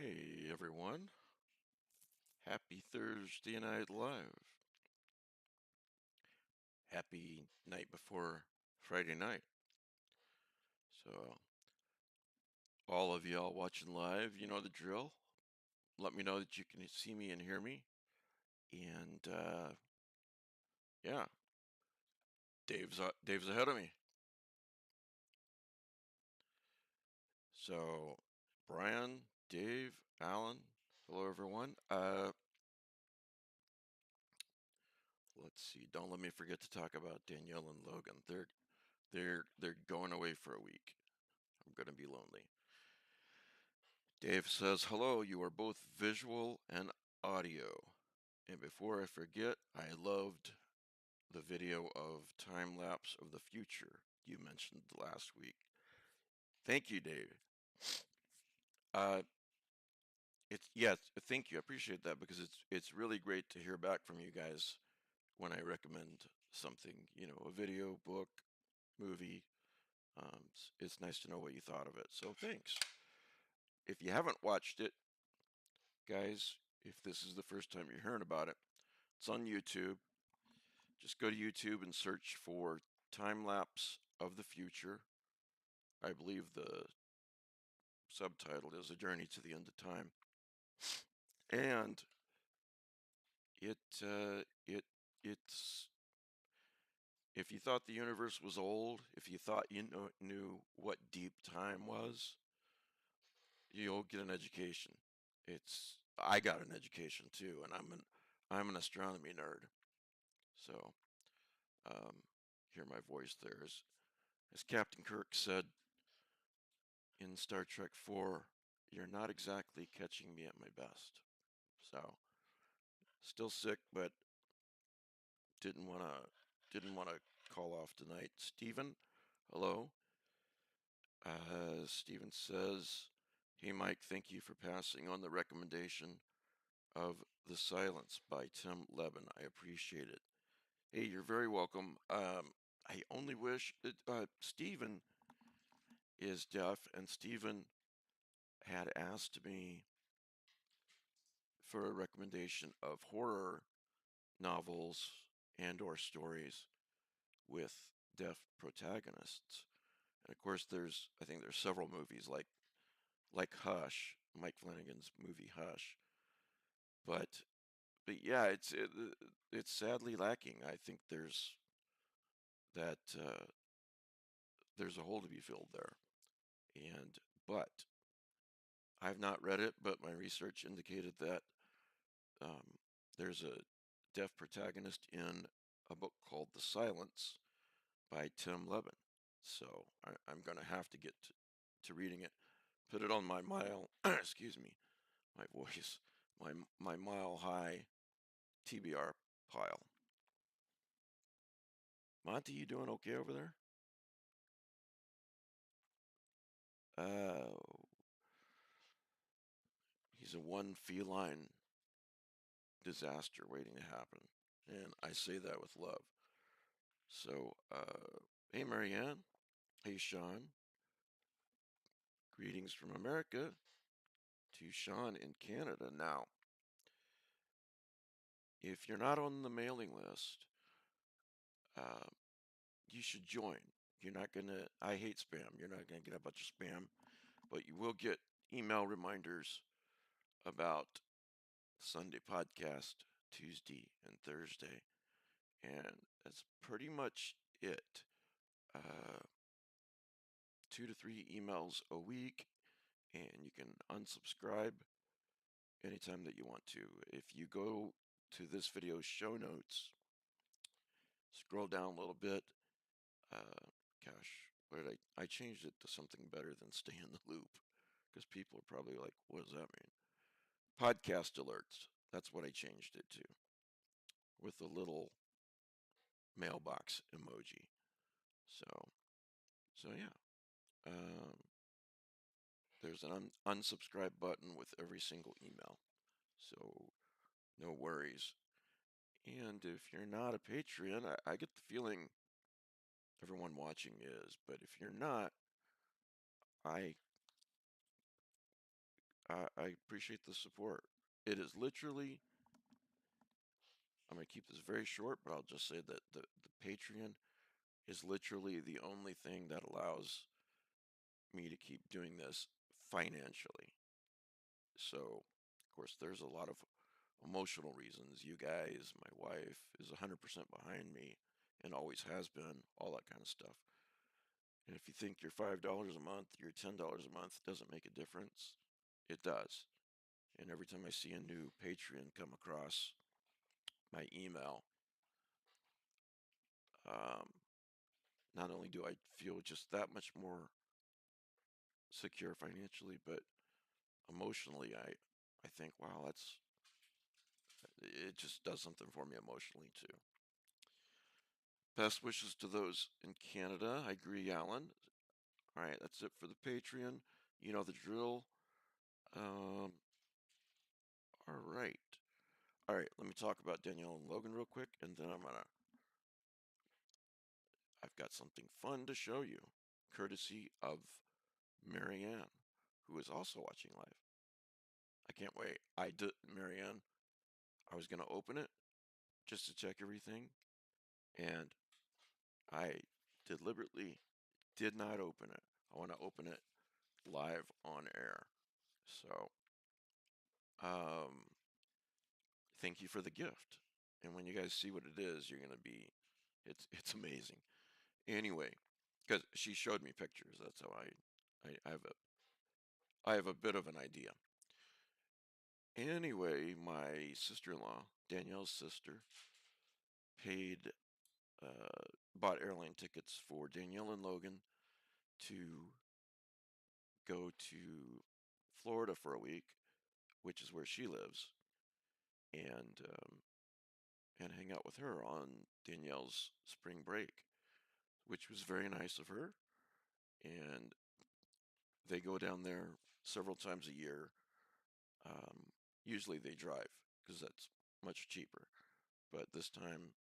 Hey everyone, happy Thursday Night Live. Happy night before Friday night. So, all of y'all watching live, you know the drill. Let me know that you can see me and hear me. And yeah, Dave's ahead of me. So, Brian, Dave, Alan, hello everyone. Let's see. Don't let me forget to talk about Danielle and Logan. They're going away for a week. I'm gonna be lonely. Dave says, hello, you are both visual and audio. And before I forget, I loved the video of time lapse of the future you mentioned last week. Thank you, Dave. Uh, yes, thank you. I appreciate that because it's really great to hear back from you guys when I recommend something, a video, book, movie. It's nice to know what you thought of it. So thanks. If you haven't watched it, guys, if this is the first time you're hearing about it, it's on YouTube. Just go to YouTube and search for Time Lapse of the Future. I believe the subtitle is A Journey to the End of Time. And it's if you thought the universe was old, if you thought you knew what deep time was, you'll get an education. I got an education too, and I'm an astronomy nerd. So um, hear my voice there. As Captain Kirk said in Star Trek 4, you're not exactly catching me at my best. So still sick, but didn't wanna call off tonight. Stephen, hello. Stephen says, "Hey Mike, thank you for passing on the recommendation of The Silence by Tim Levin. I appreciate it." Hey, you're very welcome. I only wish Stephen is deaf, and Stephen had asked me for a recommendation of horror novels and or stories with deaf protagonists. And of course I think there's several movies like Hush, Mike Flanagan's movie Hush. But yeah, it's sadly lacking. I think that there's a hole to be filled there. But I've not read it, but my research indicated that um, there's a deaf protagonist in a book called The Silence by Tim Levin. So I'm going to have to get to reading it. Put it on my mile, excuse me, my voice, my mile high TBR pile. Monty, you doing okay over there? Uh, he's a one feline disaster waiting to happen. And I say that with love. So, hey, Marianne. Hey, Sean. Greetings from America to Sean in Canada. Now, if you're not on the mailing list, uh, you should join. You're not going to, I hate spam. You're not going to get a bunch of spam, but you will get email reminders about Sunday podcast, Tuesday and Thursday. And that's pretty much it. Uh, 2 to 3 emails a week, and you can unsubscribe anytime that you want to. If you go to this video's show notes, scroll down a little bit. Uh, Gosh, what did I changed it to something better than stay in the loop because people are probably like, what does that mean? Podcast alerts. That's what I changed it to with a little mailbox emoji. So, yeah. Um, there's an unsubscribe button with every single email. So, no worries. And if you're not a Patreon, I get the feeling everyone watching is, but if you're not, I I appreciate the support. It is literally, I'm going to keep this very short, but I'll just say that the Patreon is literally the only thing that allows me to keep doing this financially. So, of course, there's a lot of emotional reasons. You guys, my wife is 100% behind me and always has been, all that kind of stuff. And if you think your $5 a month, your $10 a month doesn't make a difference, it does. And every time I see a new Patreon come across my email, um, not only do I feel just that much more secure financially, but emotionally, I think, wow, it just does something for me emotionally too. Best wishes to those in Canada. I agree, Alan. All right, that's it for the Patreon. You know the drill. Um, all right. All right, let me talk about Danielle and Logan real quick, and then I've got something fun to show you, courtesy of Marianne, who is also watching live. I can't wait. Marianne, I was going to open it just to check everything, and I deliberately did not open it. I want to open it live on air. So, um, thank you for the gift. And when you guys see what it is, you're going to be, it's amazing. Anyway, because she showed me pictures. That's how I have a bit of an idea. Anyway, my sister-in-law, Danielle's sister, paid, uh, bought airline tickets for Danielle and Logan to go to Florida for a week, which is where she lives, and and hang out with her on Danielle's spring break, which was very nice of her. And they go down there several times a year. Um, Usually they drive because that's much cheaper. But this time,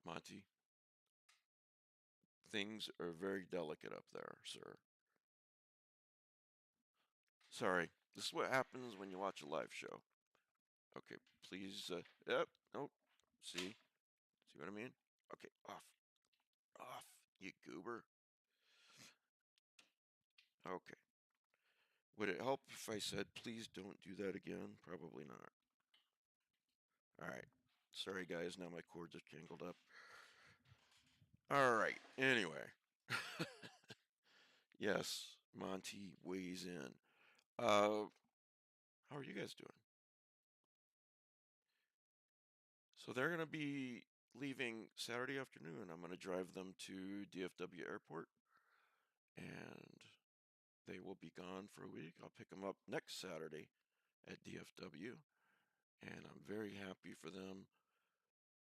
Monty, things are very delicate up there, sir. Sorry, this is what happens when you watch a live show. Okay, please. Yep. Nope. See? See what I mean? Okay, off. Off, you goober. Okay. Would it help if I said, please don't do that again? Probably not. All right. Sorry, guys. Now my cords are tangled up. All right. Anyway. Yes, Monty weighs in. Uh, how are you guys doing? So they're going to be leaving Saturday afternoon. I'm going to drive them to DFW Airport, and they will be gone for a week. I'll pick them up next Saturday at DFW, and I'm very happy for them.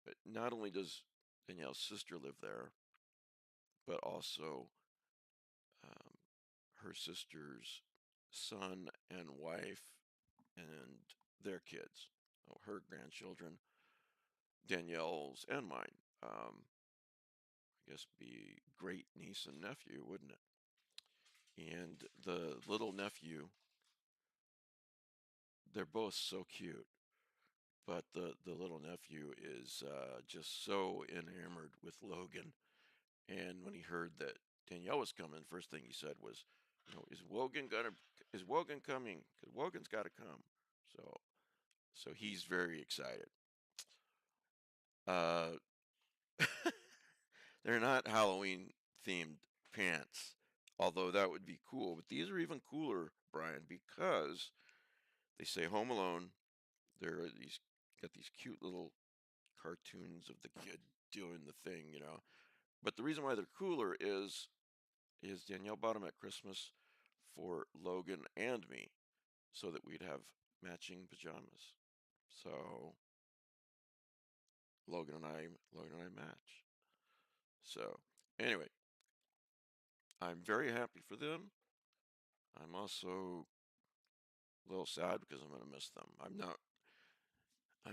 But not only does Danielle's sister live there, but also um, her sister's son and wife and their kids, her grandchildren, Danielle's and mine. I guess be great niece and nephew, wouldn't it? And the little nephew, they're both so cute, but the little nephew is just so enamored with Logan. And when he heard that Danielle was coming, first thing he said was, is Wogan coming? Because Wogan's got to come. So so he's very excited. Uh, they're not Halloween themed pants, although that would be cool. But these are even cooler, Brian, because they say Home Alone. There are these got these cute little cartoons of the kid doing the thing. But the reason why they're cooler is Danielle bought them at Christmas for Logan and me, so that we'd have matching pajamas. So Logan and I match. So anyway, I'm very happy for them. I'm also a little sad because I'm going to miss them. I'm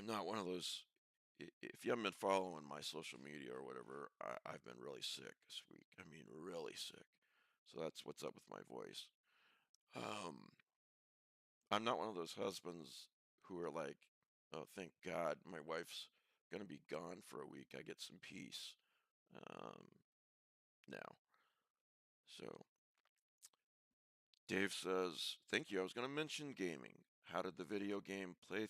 not one of those. If you haven't been following my social media or whatever, I've been really sick this week. I mean, really sick. So that's what's up with my voice. I'm not one of those husbands who are like, oh, thank God my wife's gonna be gone for a week. I get some peace. Um, now. So Dave says, thank you. I was gonna mention gaming. How did the video game playthrough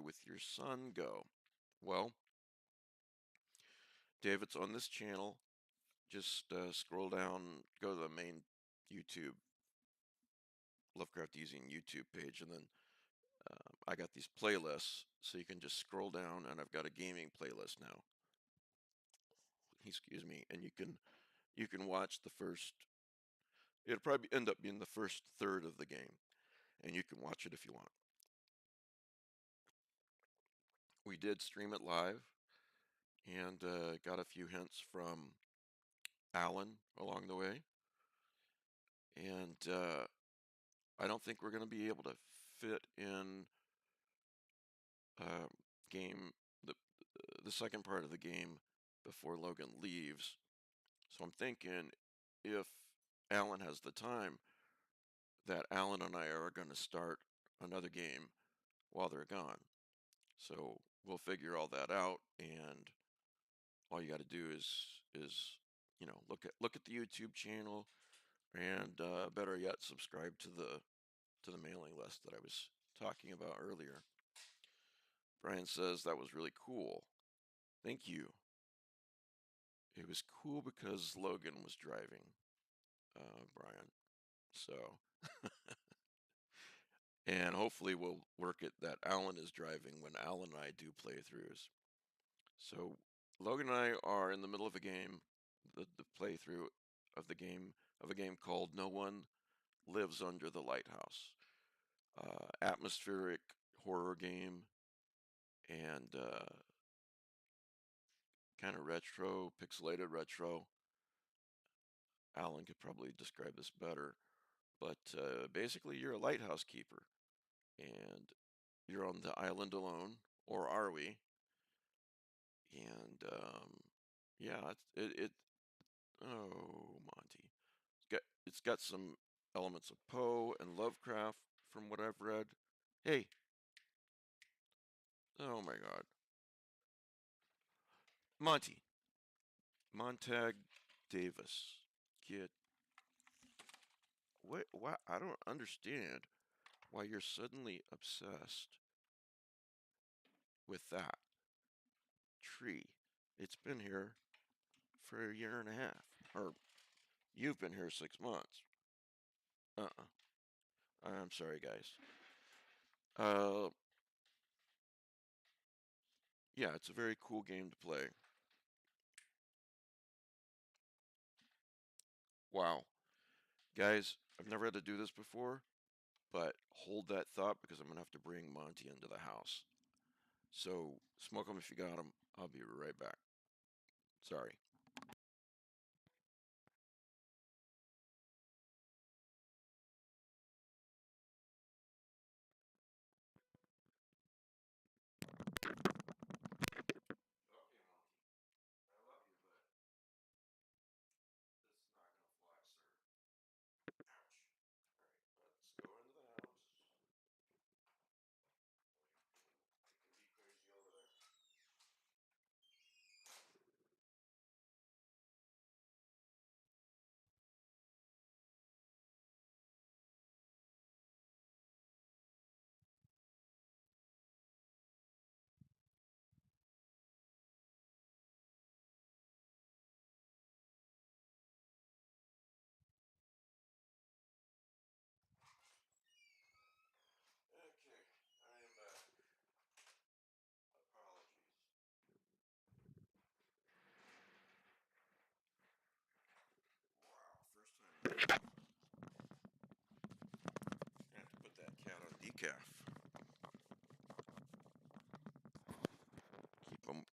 with your son go? Well, Dave, it's on this channel. Just scroll down, go to the main YouTube, Lovecraft using YouTube page, and then I got these playlists, so you can just scroll down, and I've got a gaming playlist now. Excuse me, and you can watch the first. It'll probably end up being the first third of the game, and you can watch it if you want. We did stream it live, and got a few hints from Alan along the way, and I don't think we're going to be able to fit in uh, game the second part of the game before Logan leaves. So I'm thinking if Alan has the time, that Alan and I are going to start another game while they're gone. So we'll figure all that out, and all you got to do is look at the YouTube channel, and better yet, subscribe to the mailing list that I was talking about earlier. Brian says that was really cool. Thank you. It was cool because Logan was driving, Brian. So, and hopefully we'll work it that Alan is driving when Alan and I do playthroughs. So Logan and I are in the middle of a game, the playthrough of a game called No One Lives Under the Lighthouse. Atmospheric horror game, and kind of retro, pixelated retro. Alan could probably describe this better, but basically you're a lighthouse keeper, and you're on the island alone, or are we? And yeah, it oh, Monty, it's got some elements of Poe and Lovecraft from what I've read. Hey, oh my God, Monty, Montag Davis, get what? Why? I don't understand why you're suddenly obsessed with that tree. It's been here for a year and a half, or you've been here 6 months. Uh-uh. I'm sorry, guys. Uh, yeah, it's a very cool game to play. Wow. Guys, I've never had to do this before, but hold that thought because I'm going to have to bring Monty into the house. So, smoke 'em if you got 'em. I'll be right back. Sorry. Okay, Monty. I love you, but this is not going to fly, sir. Ouch. All right, let's go into the house. It can be crazy over there. Okay, I am back. Apologies. Wow, first time. I have to put that cat on decaf.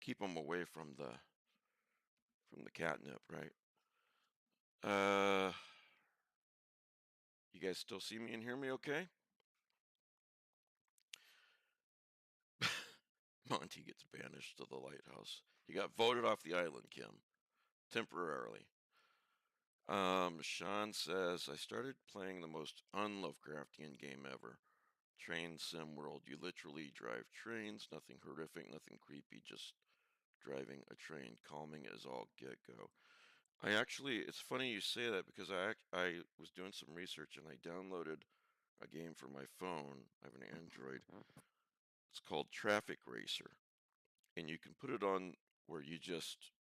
Keep 'em away from the catnip, right? Uh, you guys still see me and hear me okay? Monty gets banished to the lighthouse. He got voted off the island, Kim, temporarily. Sean says, I started playing the most un-Lovecraftian game ever. Train Sim World. You literally drive trains, nothing horrific, nothing creepy, just driving a train. Calming as all get-go. It's funny you say that because I was doing some research and I downloaded a game for my phone. I have an Android. It's called Traffic Racer, and you can put it on where you just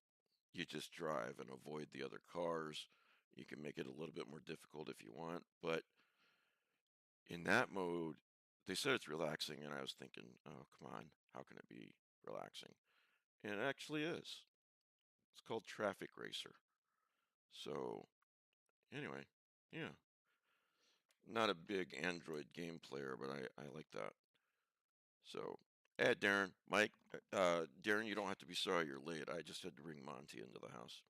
drive and avoid the other cars. You can make it a little bit more difficult if you want, but in that mode, they said it's relaxing, and I was thinking, oh, come on, how can it be relaxing? And it actually is. It's called Traffic Racer. So, anyway, yeah. Not a big Android game player, but I like that. So, Darren, Mike, Darren, you don't have to be sorry you're late. I just had to bring Monty into the house.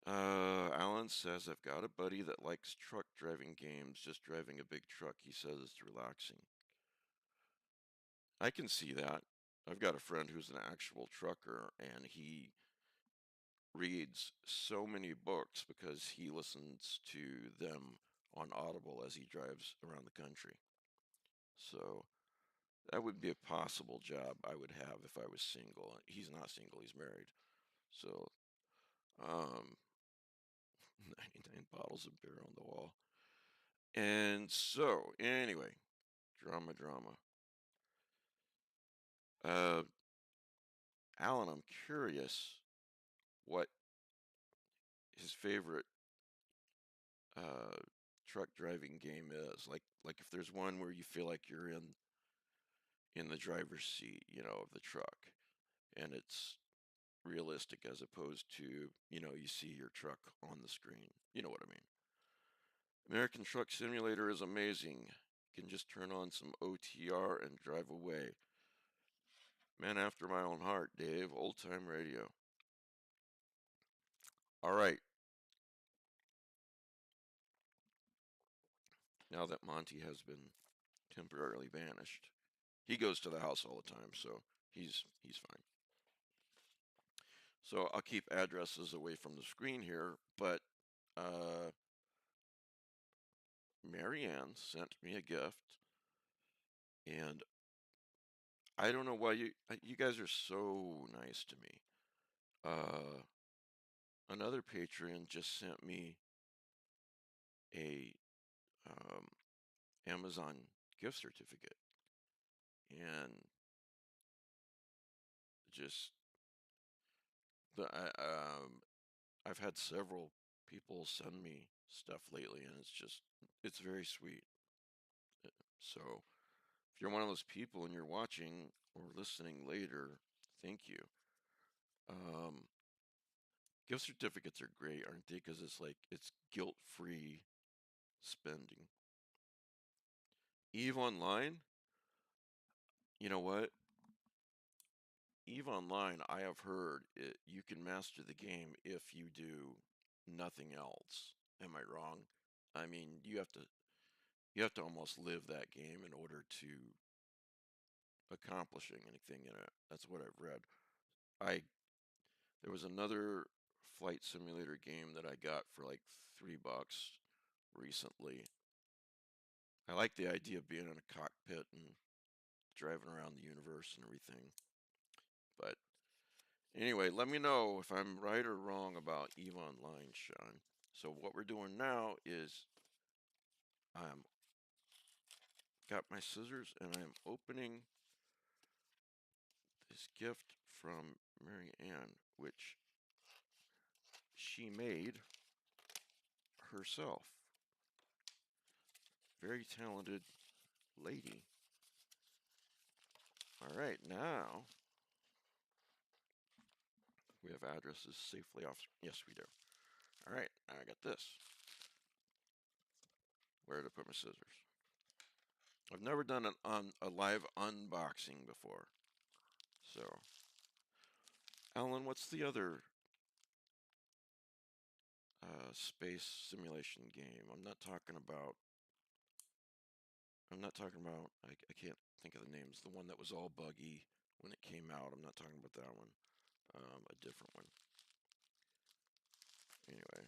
Alan says, I've got a buddy that likes truck driving games, just driving a big truck. He says it's relaxing. I can see that. I've got a friend who's an actual trucker, and he reads so many books because he listens to them on Audible as he drives around the country. So that would be a possible job I would have if I was single. He's not single, he's married. So, 99 bottles of beer on the wall. And so, anyway, drama. Uh, Alan, I'm curious what his favorite uh, truck driving game is. Like if there's one where you feel like you're in the driver's seat, of the truck, and it's realistic as opposed to, you see your truck on the screen. You know what I mean? American Truck Simulator is amazing. You can just turn on some OTR and drive away. Man after my own heart, Dave. Old time radio. All right. Now that Monty has been temporarily banished, he goes to the house all the time, so he's fine. So I'll keep addresses away from the screen here, but Marianne sent me a gift, and I don't know why you guys are so nice to me. Another patron just sent me a Amazon gift certificate, and just the I've had several people send me stuff lately, and it's very sweet. So if you're one of those people and you're watching or listening later, thank you. Um, Gift certificates are great, aren't they? Because it's guilt-free spending. Eve Online, you know what? Eve Online, I have heard you can master the game if you do nothing else. Am I wrong? I mean, you have to almost live that game in order to accomplishing anything in it. That's what I've read. I There was another flight simulator game that I got for like $3 recently. I like the idea of being in a cockpit and driving around the universe and everything. But anyway, let me know if I'm right or wrong about EVE Online, Sean. So what we're doing now is I'm got my scissors and I'm opening this gift from Mary Ann, which she made herself. Very talented lady. All right, now we have addresses safely off. Yes, we do. All right, now I got this. Where to put my scissors? I've never done a live unboxing before. So, Alan, what's the other space simulation game? I'm not talking about. I can't think of the names. The one that was all buggy when it came out. I'm not talking about that one. A different one. Anyway,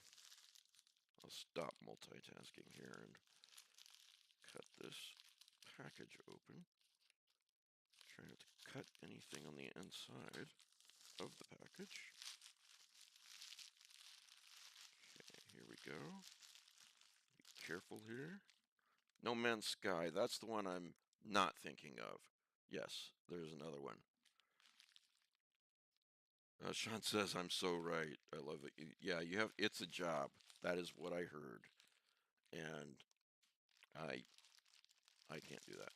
I'll stop multitasking here and cut this package open. Try not to cut anything on the inside of the package. Okay, here we go. Be careful here. No Man's Sky, that's the one I'm not thinking of. Yes, there's another one. Sean says I'm so right. I love it. Yeah, you have. It's a job. That is what I heard, and I can't do that.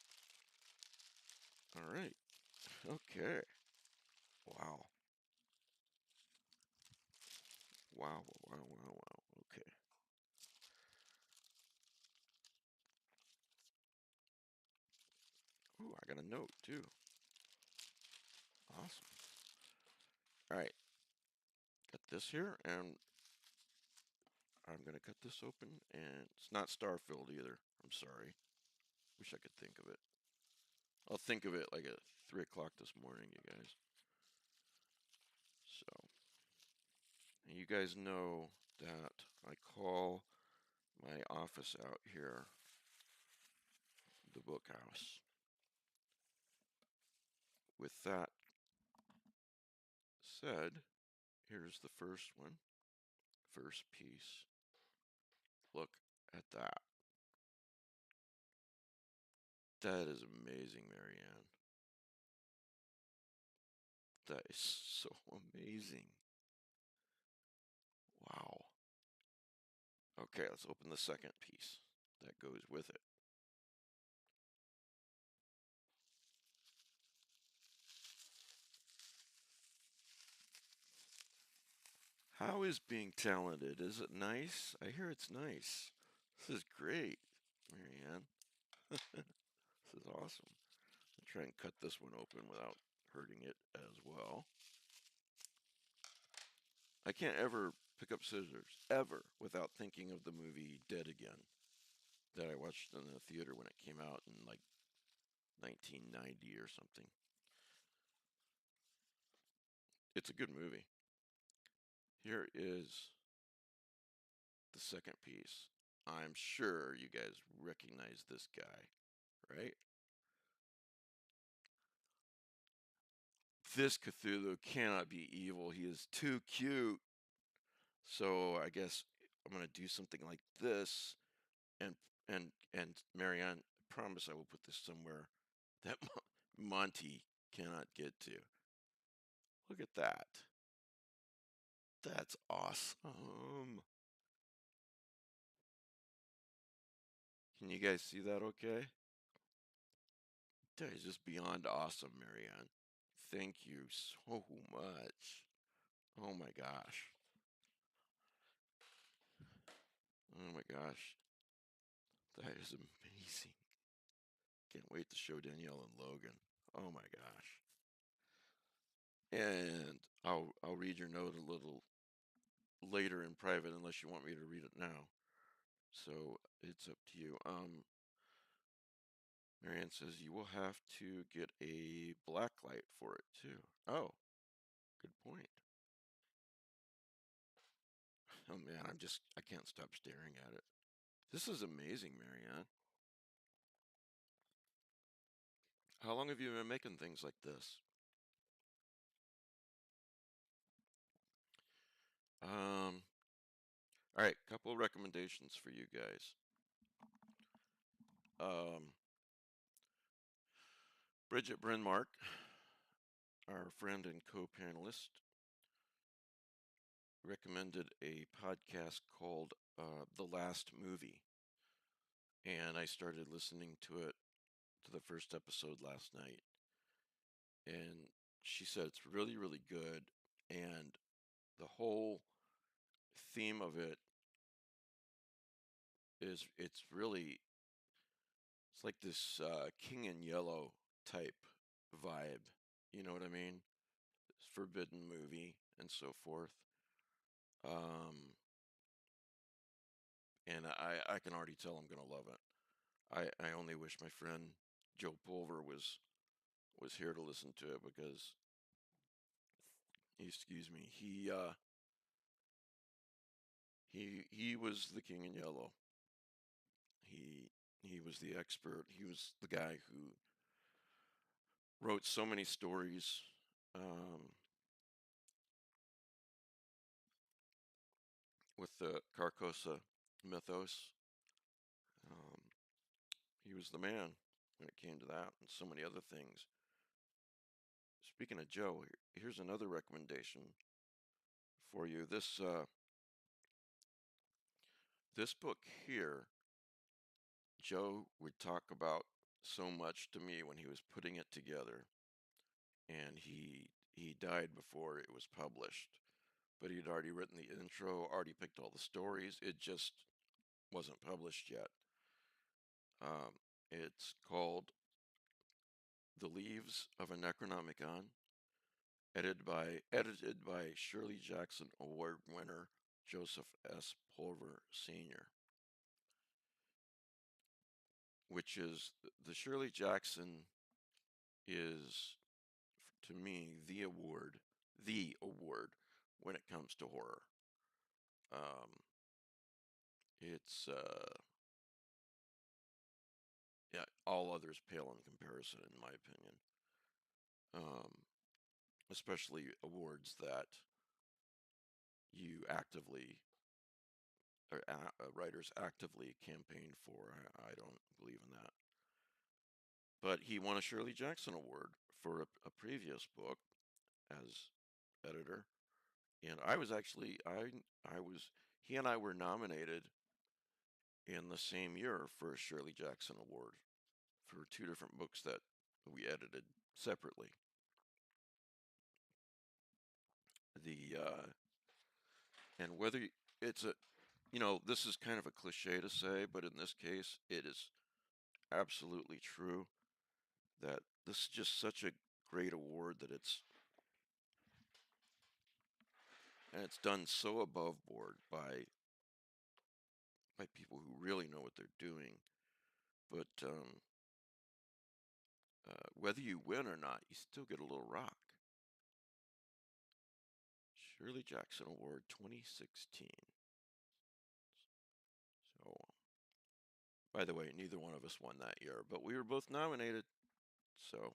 All right. Okay. Wow. Wow. Wow. Wow. Wow. Okay. Ooh, I got a note too. Awesome. All right. Got this here, and I'm gonna cut this open, and it's not star-filled either. I'm sorry. Wish I could think of it. I'll think of it like at 3 o'clock this morning, you guys. So, and you guys know that I call my office out here the book house. With that said, here's the first one, first piece. Look at that. That is amazing, Marianne. That is so amazing. Wow. Okay, let's open the second piece that goes with it. How is being talented? Is it nice? I hear it's nice. This is great, Marianne. This is awesome. I'll try and cut this one open without hurting it as well. I can't ever pick up scissors, ever, without thinking of the movie Dead Again that I watched in the theater when it came out in like 1990 or something. It's a good movie. Here is the second piece. I'm sure you guys recognize this guy, right? This Cthulhu cannot be evil. He is too cute. So I guess I'm gonna do something like this, and and Marianne, promise I will put this somewhere that Monty cannot get to. Look at that. That's awesome. Can you guys see that okay? That is just beyond awesome, Marianne. Thank you so much. Oh my gosh. Oh my gosh. That is amazing. Can't wait to show Danielle and Logan. Oh my gosh. And I'll read your note a little later in private unless you want me to read it now. So it's up to you. Marianne says you will have to get a black light for it too. Oh, good point. Oh man, I can't stop staring at it. This is amazing, Marianne. How long have you been making things like this? Um, all right, couple of recommendations for you guys. Um, Bridget Brenmark, our friend and co-panelist, recommended a podcast called The Last Movie. And I started listening to it, to the first episode last night. And she said it's really, really good. And the whole theme of it is it's like this King in Yellow type vibe. You know what I mean? It's forbidden movie and so forth. Um, and I can already tell I'm gonna love it. I only wish my friend Joe Pulver was here to listen to it because, excuse me, He was the king in yellow. He was the expert. He was the guy who wrote so many stories. Um, with the Carcosa mythos. Um, he was the man when it came to that and so many other things. Speaking of Joe, here's another recommendation for you. This book here, Joe would talk about so much to me when he was putting it together, and he died before it was published. But he'd already written the intro, already picked all the stories. It just wasn't published yet. It's called The Leaves of a Necronomicon, edited by Shirley Jackson Award winner Joseph S. Pulver Sr., which is the Shirley Jackson is, to me, the award when it comes to horror. Um, it's yeah, all others pale in comparison, in my opinion. Um, Especially awards that you actively or writers actively campaign for. I don't believe in that. But he won a Shirley Jackson Award for a previous book as editor, and I was actually I was he and I were nominated in the same year for a Shirley Jackson Award for two different books that we edited separately. The and whether it's a this is kind of a cliche to say, but in this case, it is absolutely true that this is just such a great award that it's done so above board by people who really know what they're doing. But whether you win or not, you still get a little rock. Shirley Jackson Award 2016. So, by the way, neither one of us won that year, but we were both nominated. So,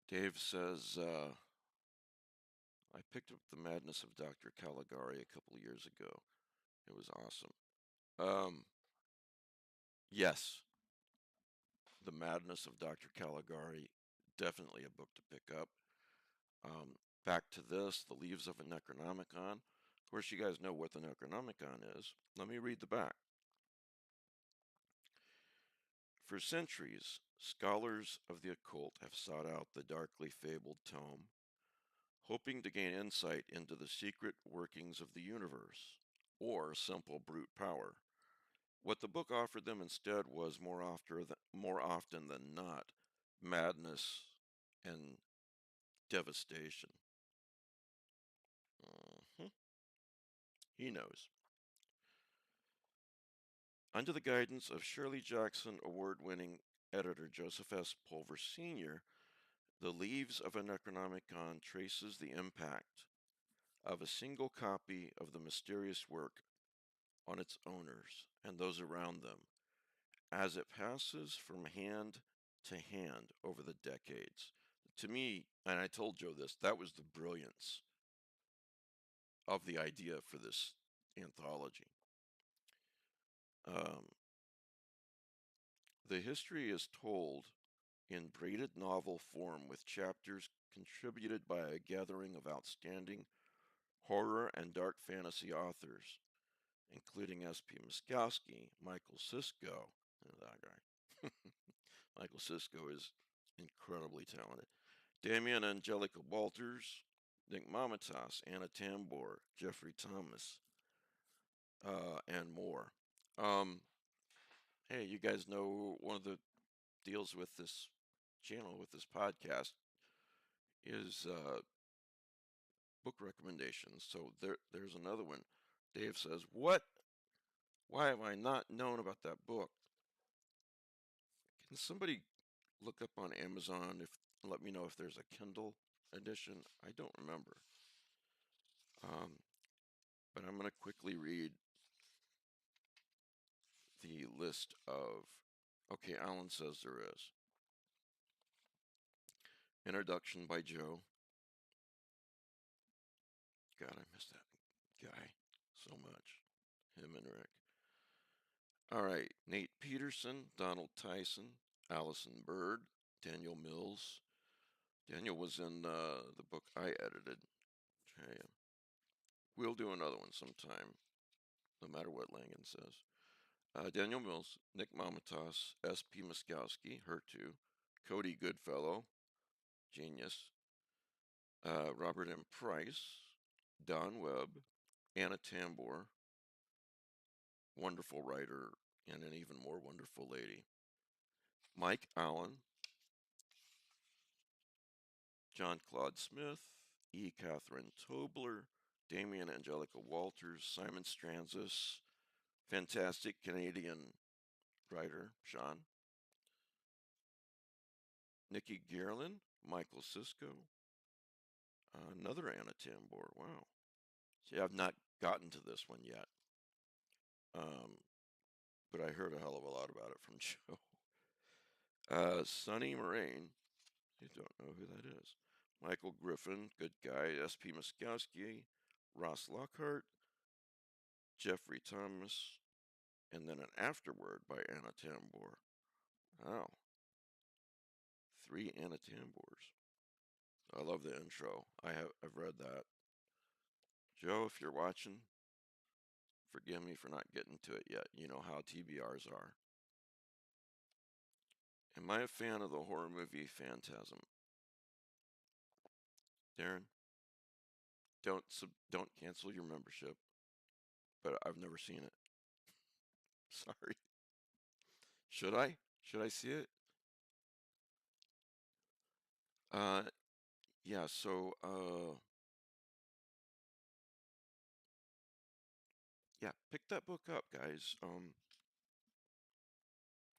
Dave says, I picked up The Madness of Dr. Caligari a couple of years ago. It was awesome. Um, yes, The Madness of Dr. Caligari, definitely a book to pick up. Back to this, The Leaves of a Necronomicon. Of course, you guys know what the Necronomicon is. Let me read the back. For centuries, scholars of the occult have sought out the darkly fabled tome, hoping to gain insight into the secret workings of the universe, or simple brute power. What the book offered them instead was more often than not madness and devastation. Mhm. He knows. Under the guidance of Shirley Jackson award-winning editor Joseph S. Pulver Sr., The Leaves of a Necronomicon traces the impact of a single copy of the mysterious work on its owners and those around them as it passes from hand to hand over the decades. To me, and I told Joe this, that was the brilliance of the idea for this anthology. Um, the history is told in braided novel form with chapters contributed by a gathering of outstanding horror and dark fantasy authors, including S.P. Muskowski, Michael Sisko, that guy. Michael Sisko is incredibly talented. Damian Angelica Walters, Nick Mamatas, Anna Tambor, Jeffrey Thomas, and more. Um, hey, you guys know one of the deals with this channel, with this podcast, is book recommendations. So there's another one. Dave says, "What? Why have I not known about that book? Can somebody look up on Amazon if let me know if there's a Kindle edition? I don't remember." but I'm going to quickly read the list of, okay, Alan says there is. Introduction by Joe. God, I miss that guy so much. Him and Rick. All right, Nate Peterson, Donald Tyson, Allison Bird, Daniel Mills. Daniel was in the book I edited. Okay. We'll do another one sometime, no matter what Langan says. Daniel Mills, Nick Mamatas, S.P. Muskowski, her too, Cody Goodfellow, genius, Robert M. Price, Don Webb, Anna Tambor, wonderful writer and an even more wonderful lady, Mike Allen, John Claude Smith, E. Catherine Tobler, Damian Angelica Walters, Simon Stranzis, fantastic Canadian writer, Sean, Nikki Gerlin, Michael Sisko, another Anna Tambor. Wow. See, I've not gotten to this one yet, but I heard a hell of a lot about it from Joe. Sonny Moraine, you don't know who that is. Michael Griffin, good guy. S.P. Muskowski, Ross Lockhart, Jeffrey Thomas, and then an afterword by Anna Tambor. Wow. 3 Anna Tambors. I love the intro. I've read that. Joe, if you're watching, forgive me for not getting to it yet. You know how TBRs are. Am I a fan of the horror movie Phantasm? Darren, don't cancel your membership, but I've never seen it. Sorry. Should I? Should I see it? Yeah, so yeah, pick that book up, guys.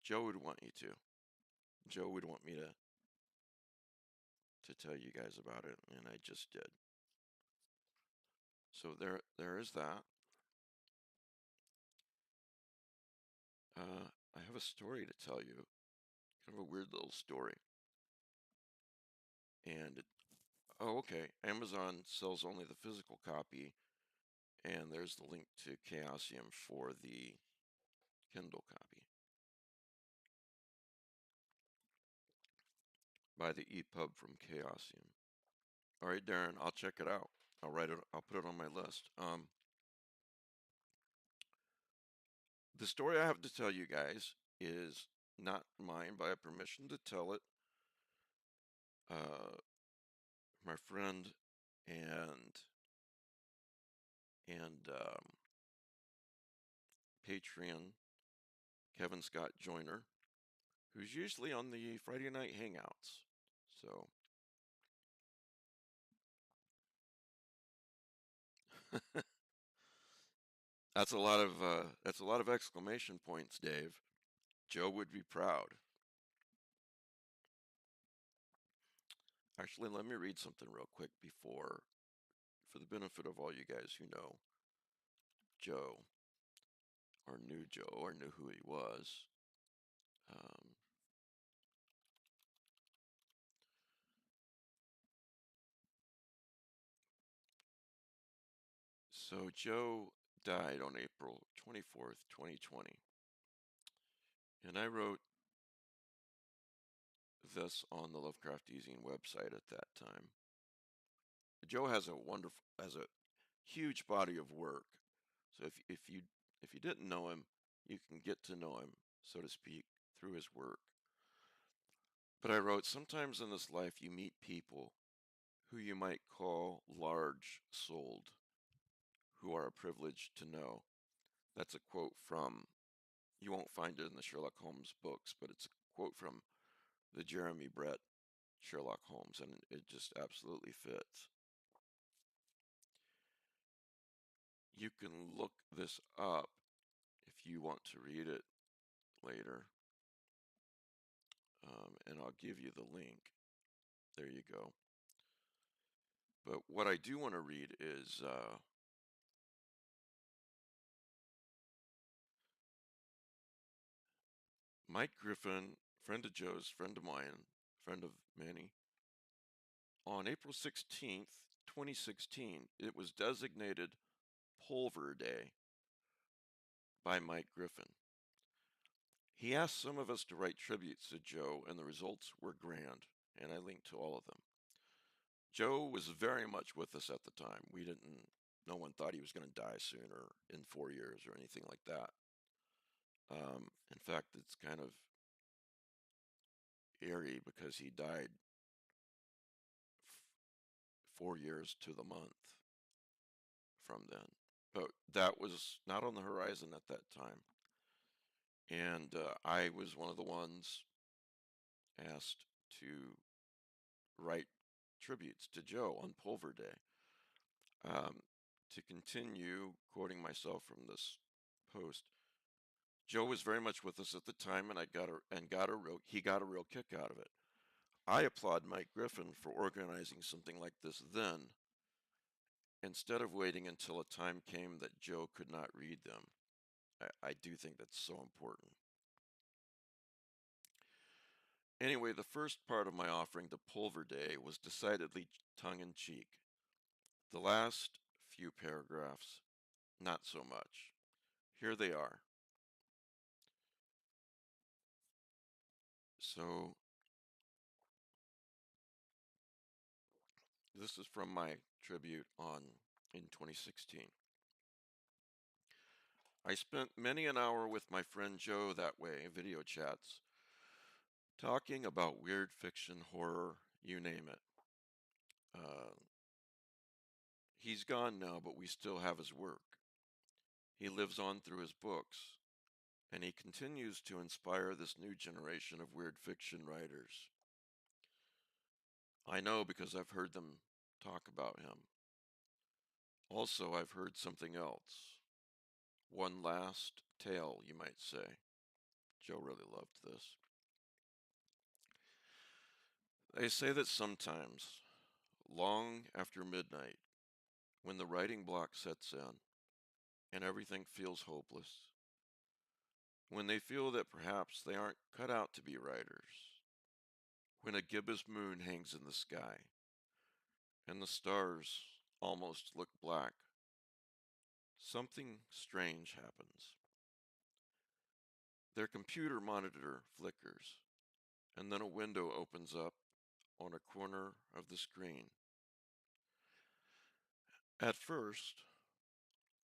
Joe would want you to. Joe would want me to tell you guys about it, and I just did. So there is that. I have a story to tell you, kind of a weird little story. And oh, okay. Amazon sells only the physical copy, and there's the link to Chaosium for the Kindle copy. Buy the EPUB from Chaosium. All right, Darren, I'll check it out. I'll write it. I'll put it on my list. The story I have to tell you guys is not mine, but I have permission to tell it. My friend and Patreon Kevin Scott Joyner, who's usually on the Friday night hangouts. So that's a lot of exclamation points, Dave. Joe would be proud. Actually, let me read something real quick before, for the benefit of all you guys who know Joe, or knew Joe, or knew who he was. So Joe died on April 24th, 2020. And I wrote this on the Lovecraft Easing website at that time. Joe has a huge body of work. So if you didn't know him, you can get to know him, so to speak, through his work. But I wrote, sometimes in this life you meet people who you might call large-souled, who are a privilege to know. That's a quote from, you won't find it in the Sherlock Holmes books, but it's a quote from the Jeremy Brett Sherlock Holmes, and it just absolutely fits. You can look this up if you want to read it later, and I'll give you the link. There you go. But what I do want to read is Mike Griffin, friend of Joe's, friend of mine, friend of Manny. On April 16th, 2016, it was designated Pulver Day by Mike Griffin. He asked some of us to write tributes to Joe, and the results were grand, and I linked to all of them. Joe was very much with us at the time. No one thought he was going to die soon or in 4 years or anything like that. In fact, it's kind of eerie because he died 4 years to the month from then. But that was not on the horizon at that time. And I was one of the ones asked to write tributes to Joe on Pulver Day. To continue quoting myself from this post, Joe was very much with us at the time, and he got a real kick out of it. I applaud Mike Griffin for organizing something like this then, instead of waiting until a time came that Joe could not read them. I do think that's so important. Anyway, the first part of my offering to Pulver Day was decidedly tongue-in-cheek. The last few paragraphs, not so much. Here they are. So, this is from my tribute in 2016. I spent many an hour with my friend Joe that way, video chats, talking about weird fiction, horror, you name it. He's gone now, but we still have his work. He lives on through his books, and he continues to inspire this new generation of weird fiction writers. I know because I've heard them talk about him. Also, I've heard something else. One last tale, you might say. Joe really loved this. They say that sometimes, long after midnight, when the writing block sets in and everything feels hopeless, when they feel that perhaps they aren't cut out to be writers, when a gibbous moon hangs in the sky and the stars almost look black, something strange happens. Their computer monitor flickers, and then a window opens up on a corner of the screen. At first,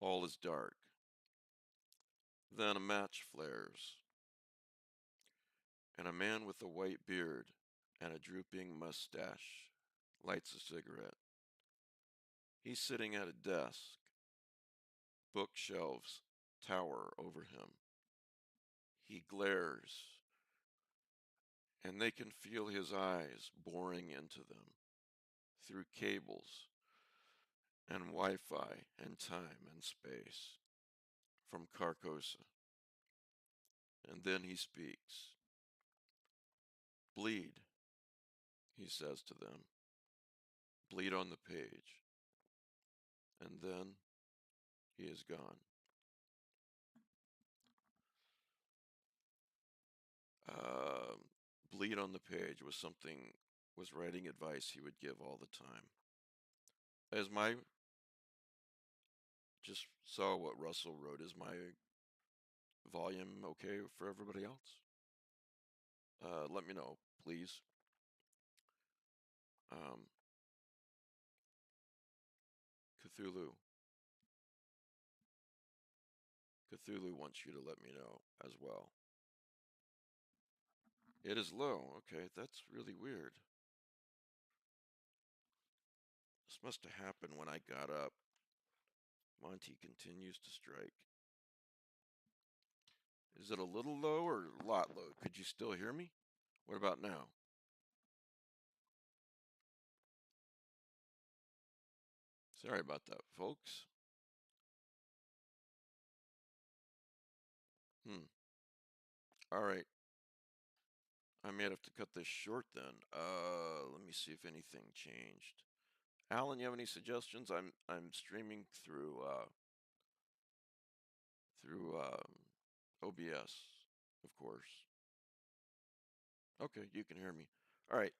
all is dark. Then a match flares, and a man with a white beard and a drooping mustache lights a cigarette. He's sitting at a desk. Bookshelves tower over him. He glares, and they can feel his eyes boring into them through cables and Wi-Fi and time and space from Carcosa. And then he speaks. Bleed, he says to them. Bleed on the page. And then he is gone. Bleed on the page was writing advice he would give all the time. As my just saw what Russell wrote. Is my volume okay for everybody else? Let me know, please. Um, Cthulhu. Cthulhu wants you to let me know as well. It is low. Okay, that's really weird. This must have happened when I got up. Monty continues to strike. Is it a little low or a lot low? Could you still hear me? What about now? Sorry about that, folks. All right. I may have to cut this short then. Let me see if anything changed. Alan, you have any suggestions? I'm streaming through OBS, of course. Okay, you can hear me. All right.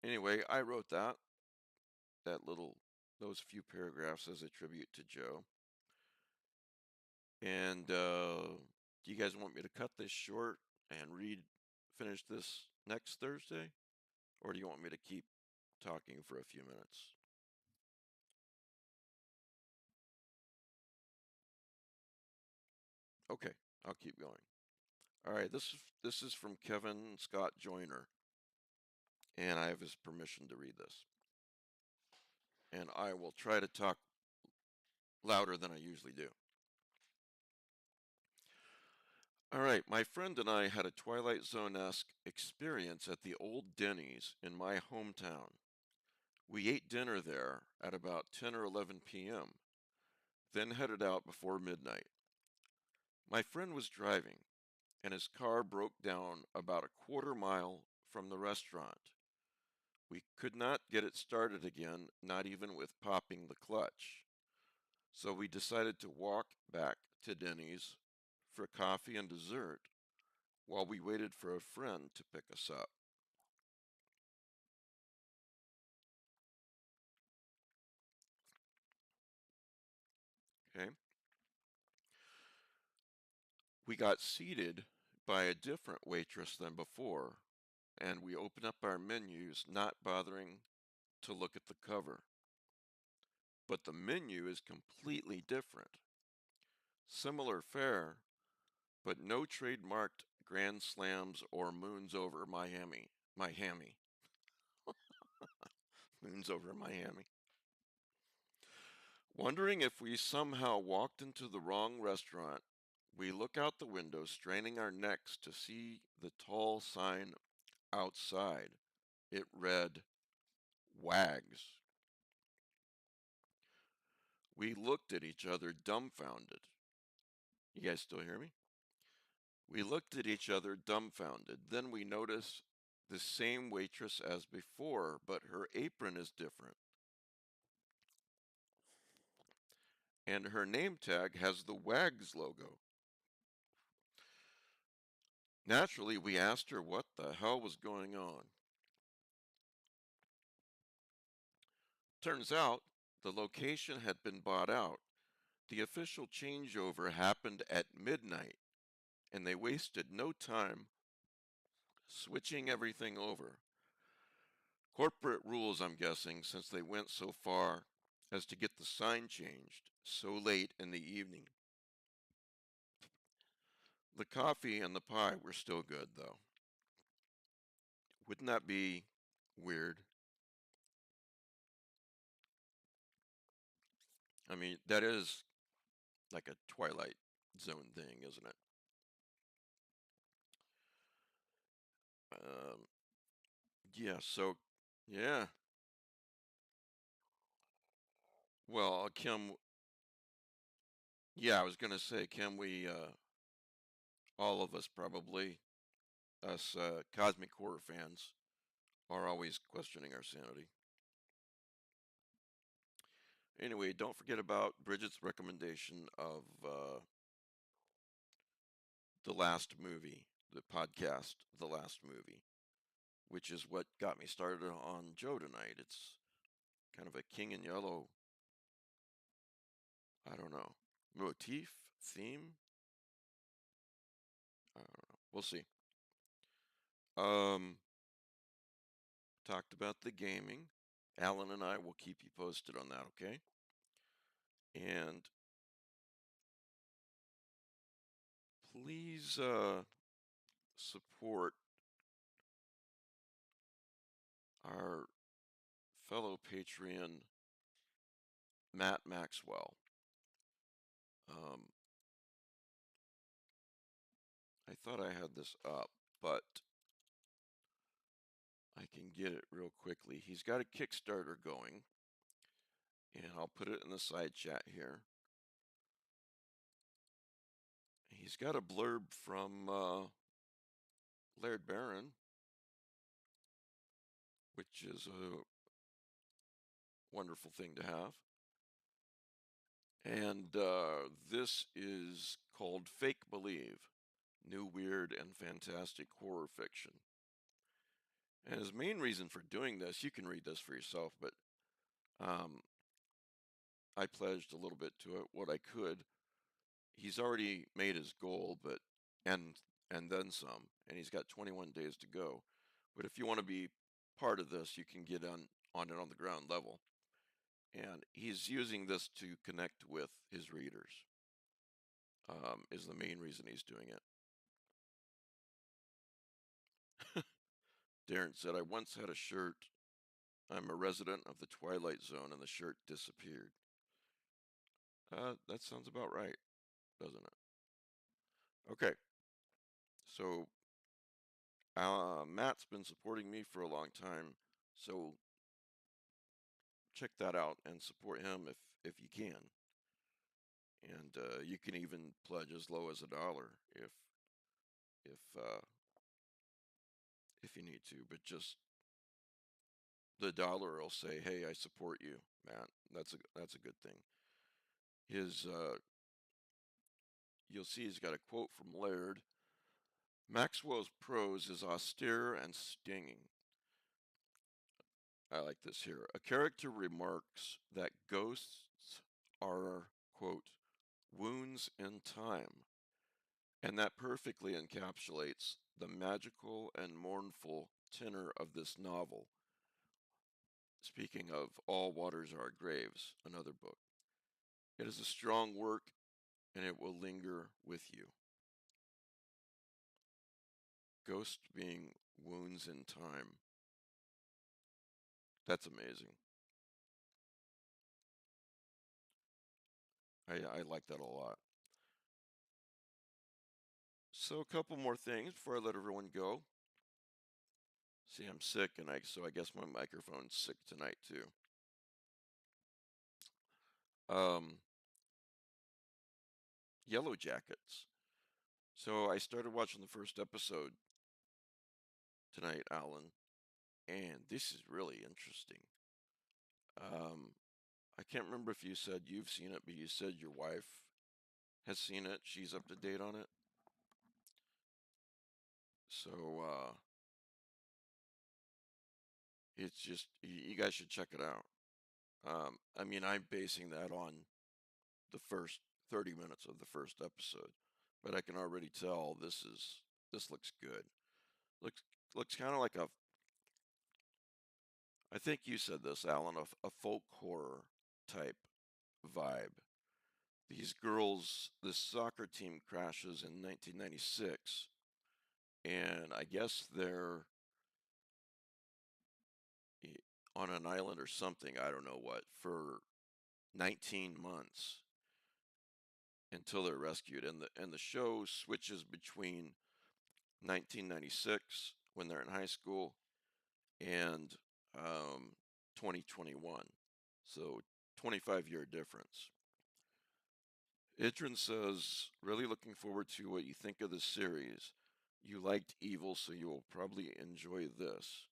Anyway, I wrote those few paragraphs as a tribute to Joe. And do you guys want me to cut this short and finish this next Thursday? Or do you want me to keep talking for a few minutes? Okay, I'll keep going. All right, this is from Kevin Scott Joyner, and I have his permission to read this. And I will try to talk louder than I usually do. All right, my friend and I had a Twilight Zone-esque experience at the old Denny's in my hometown. We ate dinner there at about 10 or 11 p.m., then headed out before midnight. My friend was driving, and his car broke down about a quarter mile from the restaurant. We could not get it started again, not even with popping the clutch. So we decided to walk back to Denny's for coffee and dessert while we waited for a friend to pick us up. Okay. We got seated by a different waitress than before, and we opened up our menus, not bothering to look at the cover. But the menu is completely different. Similar fare, but no trademarked Grand Slams or Moons over Miami. Moons over Miami. Wondering if we somehow walked into the wrong restaurant, we look out the window, straining our necks to see the tall sign outside. It read, Wags. We looked at each other dumbfounded. You guys still hear me? We looked at each other dumbfounded. Then we notice the same waitress as before, but her apron is different. And her name tag has the Wags logo. Naturally, we asked her what the hell was going on. Turns out the location had been bought out. The official changeover happened at midnight, and they wasted no time switching everything over. Corporate rules, I'm guessing, since they went so far as to get the sign changed so late in the evening. The coffee and the pie were still good, though. Wouldn't that be weird? I mean, that is like a Twilight Zone thing, isn't it? Um, yeah, so, yeah. Well, Kim, yeah, I was going to say, can we, all of us probably, us cosmic horror fans, are always questioning our sanity. Anyway, don't forget about Bridget's recommendation of The Last Movie, the podcast, The Last Movie, which is what got me started on Joe tonight. It's kind of a King in Yellow, I don't know, motif, theme? I don't know. We'll see. Um, talked about the gaming. Alan and I will keep you posted on that, okay? And please support our fellow Patreon, Matt Maxwell. Um, I thought I had this up, but I can get it real quickly. He's got a Kickstarter going, and I'll put it in the side chat here. He's got a blurb from Laird Barron, which is a wonderful thing to have. And this is called Fake Believe, New Weird and Fantastic Horror Fiction. And his main reason for doing this, you can read this for yourself, but um, I pledged a little bit to it, what I could. He's already made his goal, but and and then some, and he's got 21 days to go. But if you want to be part of this, you can get on it on the ground level. And he's using this to connect with his readers. Is the main reason he's doing it. Darren said, "I once had a shirt. I'm a resident of the Twilight Zone, and the shirt disappeared." That sounds about right, doesn't it? Okay, so Matt's been supporting me for a long time, so check that out and support him if you can. And you can even pledge as low as $1 if uh, if you need to. But just the dollar will say, "Hey, I support you, Matt." That's a good thing. His You'll see he's got a quote from Laird. Maxwell's prose is austere and stinging. I like this here. A character remarks that ghosts are, quote, wounds in time, and that perfectly encapsulates the magical and mournful tenor of this novel. Speaking of All Waters Are Graves, another book. It is a strong work and it will linger with you. Ghost being wounds in time. That's amazing. I like that a lot. So a couple more things before I let everyone go. See, I'm sick, and so I guess my microphone's sick tonight too. Um, Yellowjackets. So I started watching the first episode tonight, Alan, and this is really interesting. Um, I can't remember if you said you've seen it, but you said your wife has seen it. She's up to date on it. So it's just you guys should check it out. I mean, I'm basing that on the first 30 minutes of the first episode, but I can already tell this looks good. Looks looks kind of like a I think you said this, Alan, a folk horror type vibe. These girls, this soccer team crashes in 1996, and I guess they're eh, on an island or something, I don't know what, for 19 months until they're rescued. And the show switches between 1996 when they're in high school and 2021. So 25-year difference. Idrin says, really looking forward to what you think of the series. You liked Evil, so you will probably enjoy this.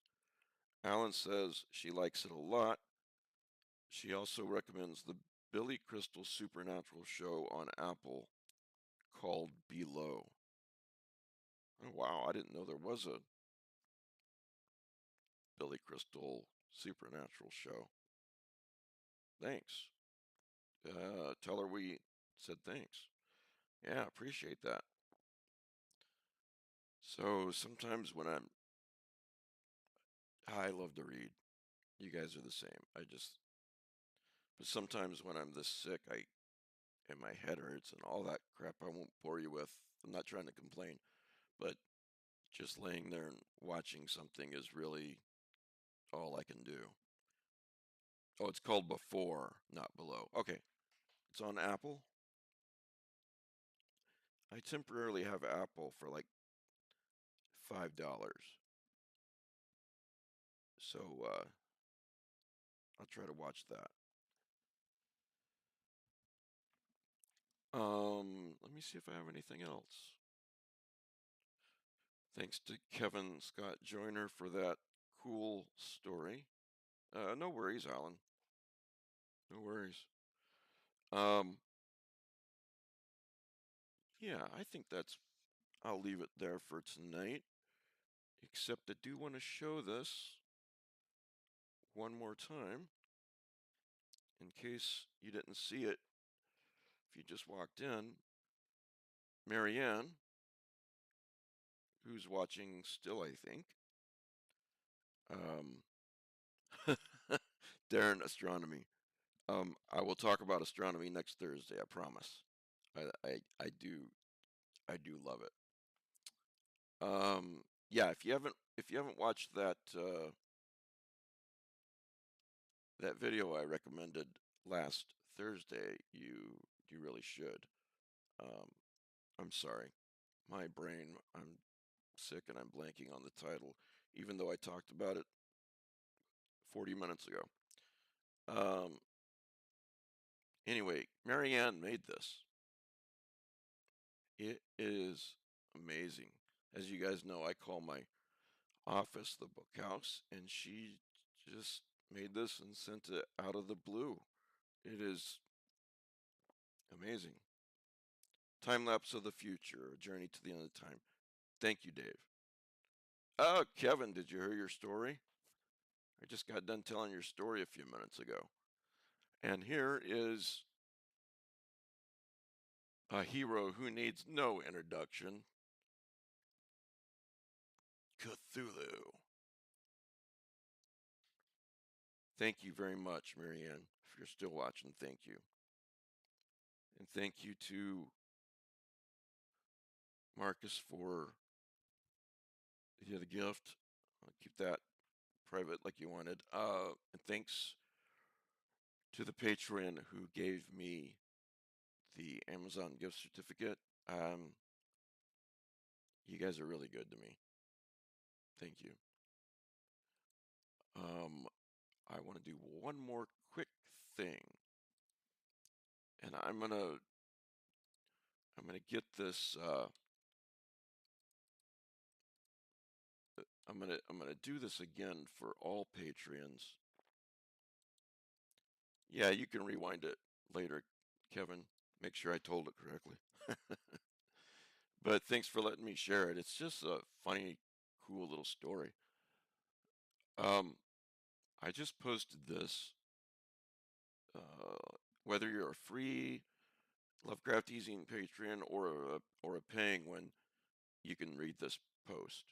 Alan says she likes it a lot. She also recommends the Billy Crystal Supernatural show on Apple called Below. Oh, wow, I didn't know there was a Billy Crystal Supernatural show. Thanks. Tell her we said thanks. Yeah, appreciate that. So sometimes when I love to read. You guys are the same. But sometimes when I'm this sick, and my head hurts and all that crap I won't bore you with. I'm not trying to complain, but just laying there and watching something is really all I can do. Oh, it's called Before, not Below. Okay, it's on Apple. I temporarily have Apple for like $5. So I'll try to watch that. Let me see if I have anything else. Thanks to Kevin Scott Joyner for that cool story. No worries, Alan. No worries. Um, yeah, I think I'll leave it there for tonight. except I do want to show this one more time in case you didn't see it. If you just walked in, Marianne, who's watching still, I think. Um, Darren, astronomy. I will talk about astronomy next Thursday. I promise. I do love it. Yeah, if you haven't watched that video I recommended last Thursday, you really should. Um, I'm sorry, my brain. I'm sick and I'm blanking on the title, even though I talked about it 40 minutes ago. Anyway, Marianne made this. It is amazing. As you guys know, I call my office the book house, and she just made this and sent it out of the blue. It is amazing. Time lapse of the future, a journey to the end of time. Thank you, Dave. Oh, Kevin, did you hear your story? I just got done telling your story a few minutes ago. And here is a hero who needs no introduction, Cthulhu. Thank you very much, Marianne. If you're still watching, thank you. And thank you to Marcus for the gift. I'll keep that private like you wanted. And thanks to the patron who gave me the Amazon gift certificate. You guys are really good to me. Thank you. I want to do one more quick thing, and I'm gonna get this. I'm gonna do this again for all Patreons. Yeah, you can rewind it later, Kevin. Make sure I told it correctly. But thanks for letting me share it. It's just a funny, cool little story. Um, I just posted this. Whether you're a free Lovecraft Easing Patreon or a paying one, you can read this post.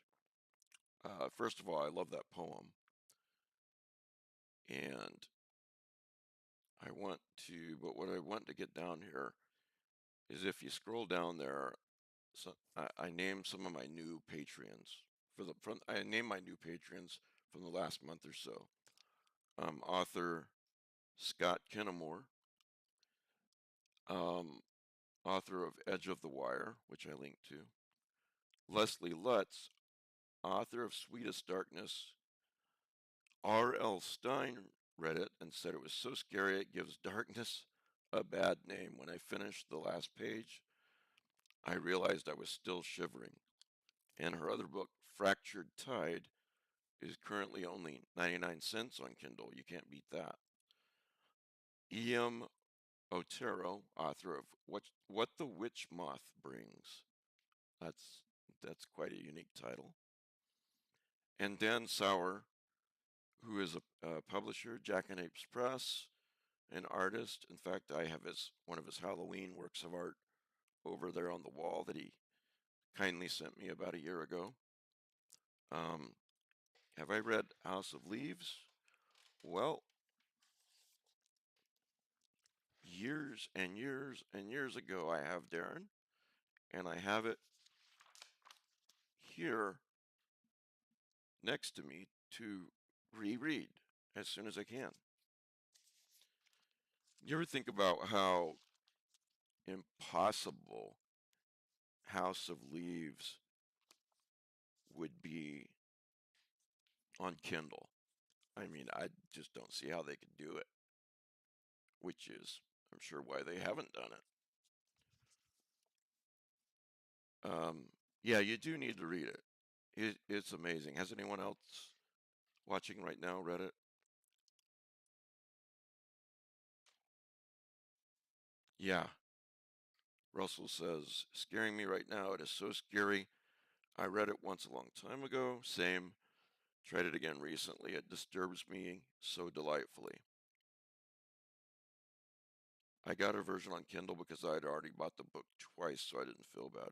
First of all, I love that poem, and but what I want to get down here is if you scroll down there, so I named some of my new Patreons I named my new patrons from the last month or so. Author Scott Kennemore, um, author of Edge of the Wire, which I linked to. Leslie Lutz, author of Sweetest Darkness. R.L. Stein read it and said it was so scary it gives darkness a bad name. When I finished the last page, I realized I was still shivering. And her other book, Fractured Tide, is currently only 99 cents on Kindle. You can't beat that. E.M. Otero, author of What the Witch Moth Brings. That's quite a unique title. And Dan Sauer, who is a publisher, Jackanapes Press, an artist. In fact, I have one of his Halloween works of art over there on the wall that he kindly sent me about a year ago. Have I read House of Leaves? Well, years and years and years ago, I have, Darren, and I have it here next to me to reread as soon as I can. You ever think about how impossible House of Leaves would be on Kindle? I mean, I just don't see how they could do it, which is, I'm sure, why they haven't done it. Yeah, you do need to read it. It's amazing. Has anyone else watching right now read it? Yeah. Russell says, scaring me right now. It is so scary. I read it once a long time ago. Same. Tried it again recently. It disturbs me so delightfully. I got a version on Kindle because I had already bought the book twice, so I didn't feel bad.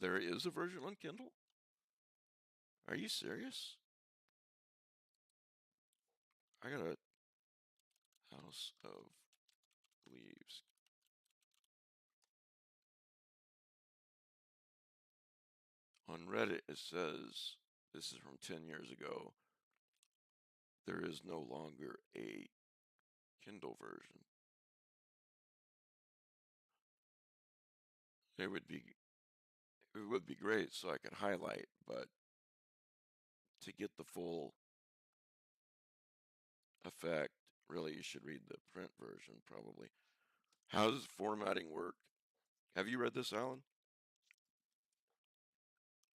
There is a version on Kindle? Are you serious? I got a House of Leaves. On Reddit, it says, this is from 10 years ago, there is no longer a Kindle version. It would be great so I could highlight, but to get the full effect, really you should read the print version probably. How does formatting work? Have you read this, Alan?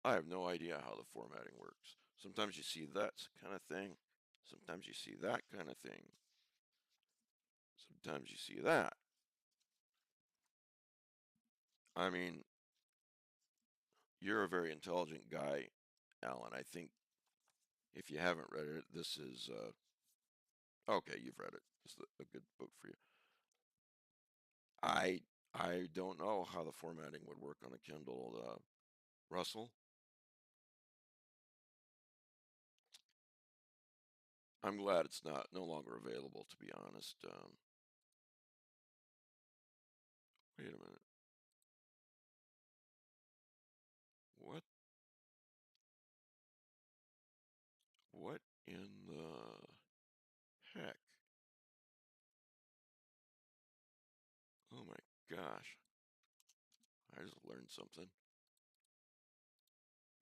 I have no idea how the formatting works. Sometimes you see that kind of thing. Sometimes you see that kind of thing. Sometimes you see that. I mean, you're a very intelligent guy, Alan. I think if you haven't read it, this is okay. You've read it. It's a good book for you. I I don't know how the formatting would work on a Kindle, Russell. I'm glad it's no longer available. To be honest, wait a minute. What what in the heck? Oh my gosh! I just learned something.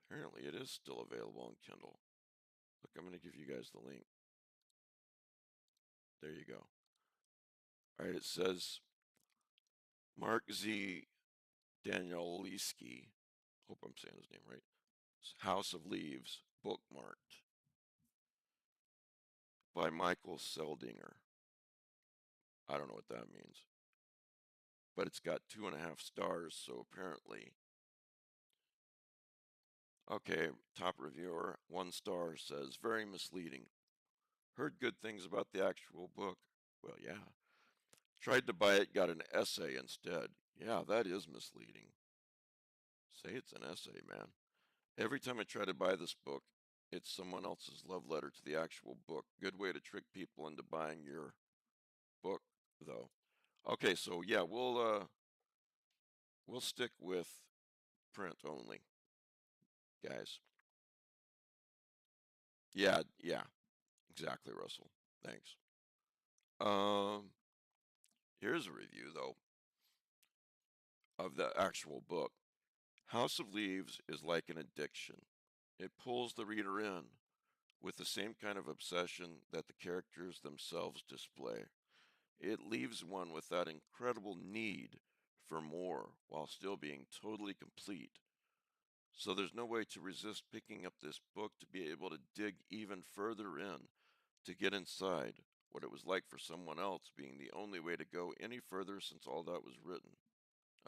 Apparently, it is still available on Kindle. Look, I'm going to give you guys the link. There you go. All right, it says Mark Z. Danielewski, hope I'm saying his name right, House of Leaves, bookmarked by Michael Seldinger. I don't know what that means, but it's got 2.5 stars, so apparently. Okay, top reviewer, 1 star, says, very misleading. Heard good things about the actual book. Well, yeah. Tried to buy it, got an essay instead. Yeah, that is misleading. Say it's an essay, man. Every time I try to buy this book, it's someone else's love letter to the actual book. Good way to trick people into buying your book, though. Okay, so yeah, we'll stick with print only, guys. Yeah, exactly, Russell. Thanks. Um, Here's a review though of the actual book. House of Leaves is like an addiction. It pulls the reader in with the same kind of obsession that the characters themselves display. It leaves one with that incredible need for more while still being totally complete. So there's no way to resist picking up this book to be able to dig even further in, to get inside what it was like for someone else being the only way to go any further since all that was written.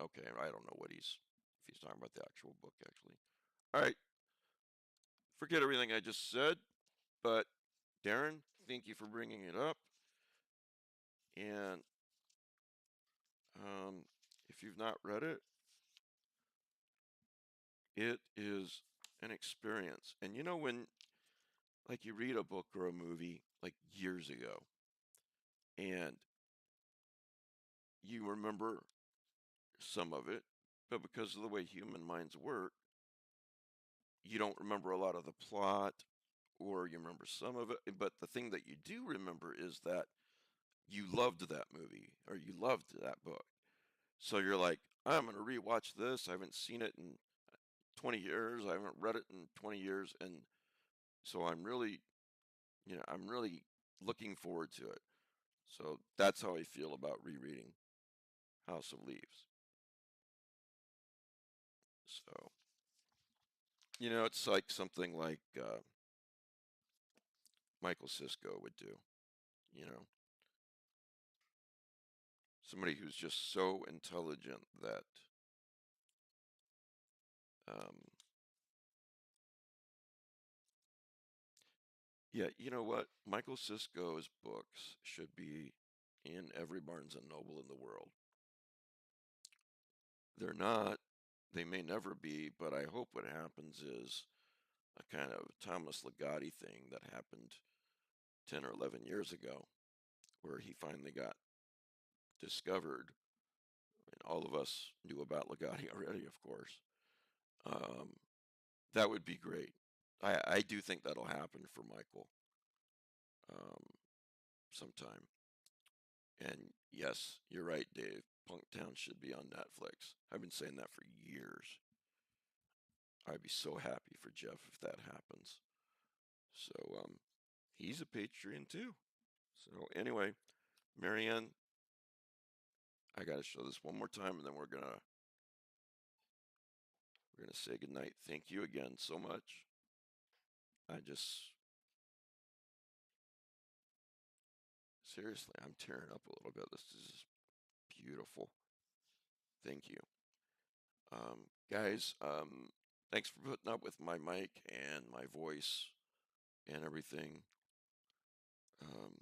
Okay, I don't know if he's talking about the actual book actually. All right, forget everything I just said, but Darren, thank you for bringing it up. And if you've not read it, it is an experience. And you know, when like you read a book or a movie like years ago and you remember some of it, but because of the way human minds work, you don't remember a lot of the plot or you remember some of it. But the thing that you do remember is that you loved that movie or you loved that book. So you're like, I'm going to rewatch this. I haven't seen it in 20 years. I haven't read it in 20 years. And so I'm really looking forward to it. So that's how I feel about rereading House of Leaves. So, it's like something like Michael Sisko would do, you know, somebody who's just so intelligent that um, Yeah, you know what? Michael Sisko's books should be in every Barnes and Noble in the world. They're not. They may never be, but I hope what happens is a kind of Thomas Ligotti thing that happened 10 or 11 years ago, where he finally got discovered. And all of us knew about Ligotti already, of course. Um, that would be great. I do think that'll happen for Michael um, sometime. And yes, you're right, Dave. Punktown should be on Netflix. I've been saying that for years. I'd be so happy for Jeff if that happens. So he's a Patreon too. So anyway, Marianne, I got to show this one more time, and then we're gonna say goodnight. Thank you again so much. I just seriously, I'm tearing up a little bit. This is just beautiful. Thank you, guys. Thanks for putting up with my mic and my voice and everything. Um,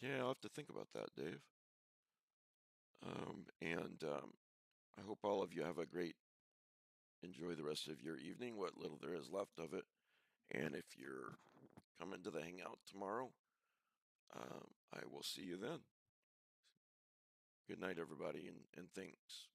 yeah, I'll have to think about that, Dave. And I hope all of you have a great, enjoy the rest of your evening, what little there is left of it. And if you're coming to the hangout tomorrow, I will see you then. Good night, everybody, and thanks.